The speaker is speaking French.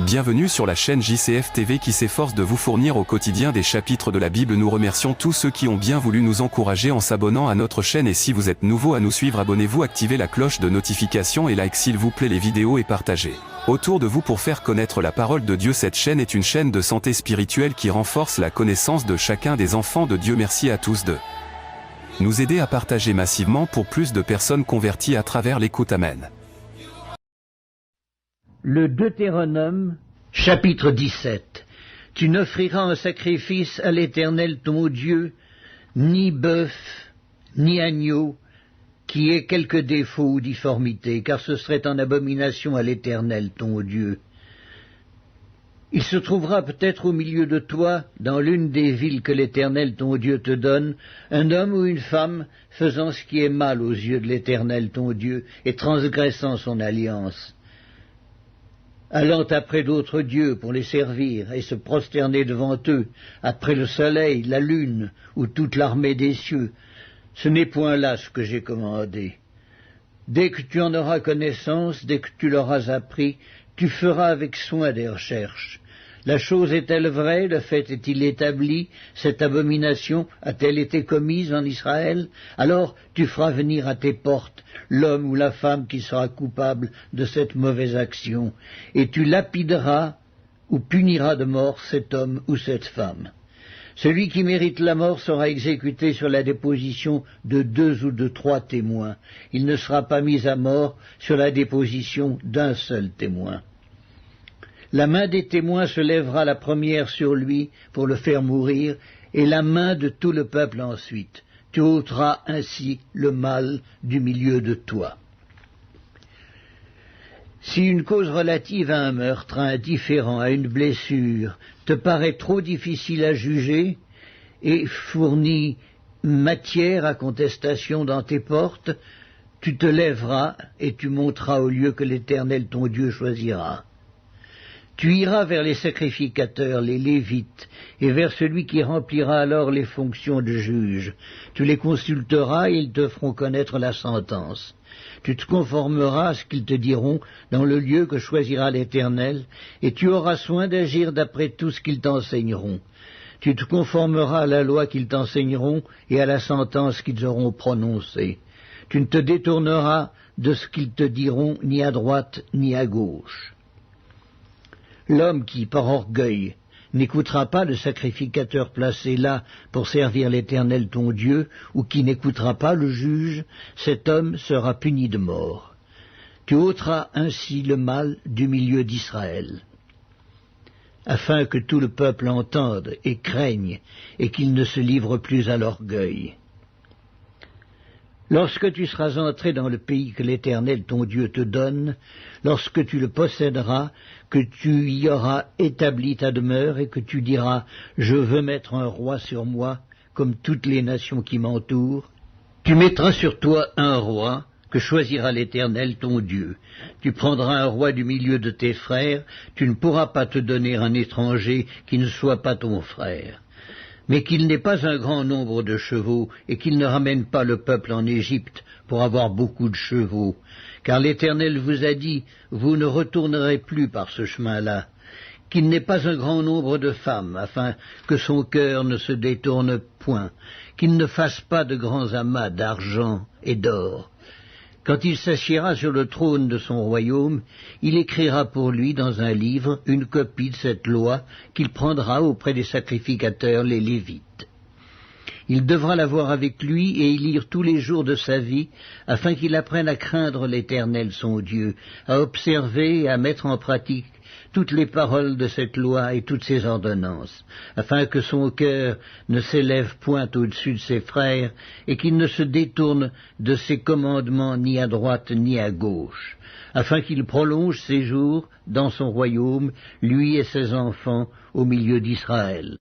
Bienvenue sur la chaîne JCF TV qui s'efforce de vous fournir au quotidien des chapitres de la Bible. Nous remercions tous ceux qui ont bien voulu nous encourager en s'abonnant à notre chaîne, et si vous êtes nouveau à nous suivre, abonnez-vous, activez la cloche de notification et like s'il vous plaît les vidéos et partagez autour de vous pour faire connaître la parole de Dieu. Cette chaîne est une chaîne de santé spirituelle qui renforce la connaissance de chacun des enfants de Dieu. Merci à tous de nous aider à partager massivement pour plus de personnes converties à travers l'écoute. Amen. Le Deutéronome, chapitre 17. Tu n'offriras un sacrifice à l'Éternel ton Dieu, ni bœuf, ni agneau, qui ait quelque défaut ou difformité, car ce serait en abomination à l'Éternel ton Dieu. Il se trouvera peut-être au milieu de toi, dans l'une des villes que l'Éternel ton Dieu te donne, un homme ou une femme faisant ce qui est mal aux yeux de l'Éternel ton Dieu, et transgressant son alliance, allant après d'autres dieux pour les servir et se prosterner devant eux, après le soleil, la lune ou toute l'armée des cieux. Ce n'est point là ce que j'ai commandé. Dès que tu en auras connaissance, dès que tu l'auras appris, tu feras avec soin des recherches. La chose est-elle vraie? Le fait est-il établi? Cette abomination a-t-elle été commise en Israël? Alors tu feras venir à tes portes l'homme ou la femme qui sera coupable de cette mauvaise action, et tu lapideras ou puniras de mort cet homme ou cette femme. Celui qui mérite la mort sera exécuté sur la déposition de 2 ou de 3 témoins. Il ne sera pas mis à mort sur la déposition d'un seul témoin. La main des témoins se lèvera la première sur lui pour le faire mourir, et la main de tout le peuple ensuite. Tu ôteras ainsi le mal du milieu de toi. Si une cause relative à un meurtre, à un différend, à une blessure, te paraît trop difficile à juger et fournit matière à contestation dans tes portes, tu te lèveras et tu monteras au lieu que l'Éternel ton Dieu choisira. Tu iras vers les sacrificateurs, les Lévites, et vers celui qui remplira alors les fonctions de juge. Tu les consulteras et ils te feront connaître la sentence. Tu te conformeras à ce qu'ils te diront dans le lieu que choisira l'Éternel, et tu auras soin d'agir d'après tout ce qu'ils t'enseigneront. Tu te conformeras à la loi qu'ils t'enseigneront et à la sentence qu'ils auront prononcée. Tu ne te détourneras de ce qu'ils te diront ni à droite ni à gauche. L'homme qui, par orgueil, n'écoutera pas le sacrificateur placé là pour servir l'Éternel ton Dieu, ou qui n'écoutera pas le juge, cet homme sera puni de mort. Tu ôteras ainsi le mal du milieu d'Israël, afin que tout le peuple entende et craigne, et qu'il ne se livre plus à l'orgueil. Lorsque tu seras entré dans le pays que l'Éternel ton Dieu te donne, lorsque tu le posséderas, que tu y auras établi ta demeure et que tu diras « Je veux mettre un roi sur moi, comme toutes les nations qui m'entourent », tu mettras sur toi un roi que choisira l'Éternel ton Dieu. Tu prendras un roi du milieu de tes frères, tu ne pourras pas te donner un étranger qui ne soit pas ton frère. Mais qu'il n'ait pas un grand nombre de chevaux, et qu'il ne ramène pas le peuple en Égypte pour avoir beaucoup de chevaux. Car l'Éternel vous a dit, vous ne retournerez plus par ce chemin-là. Qu'il n'ait pas un grand nombre de femmes, afin que son cœur ne se détourne point. Qu'il ne fasse pas de grands amas d'argent et d'or. Quand il s'assiera sur le trône de son royaume, il écrira pour lui dans un livre une copie de cette loi qu'il prendra auprès des sacrificateurs, les Lévites. Il devra l'avoir avec lui et y lire tous les jours de sa vie, afin qu'il apprenne à craindre l'Éternel son Dieu, à observer et à mettre en pratique toutes les paroles de cette loi et toutes ses ordonnances, afin que son cœur ne s'élève point au-dessus de ses frères, et qu'il ne se détourne de ses commandements ni à droite ni à gauche, afin qu'il prolonge ses jours dans son royaume, lui et ses enfants, au milieu d'Israël.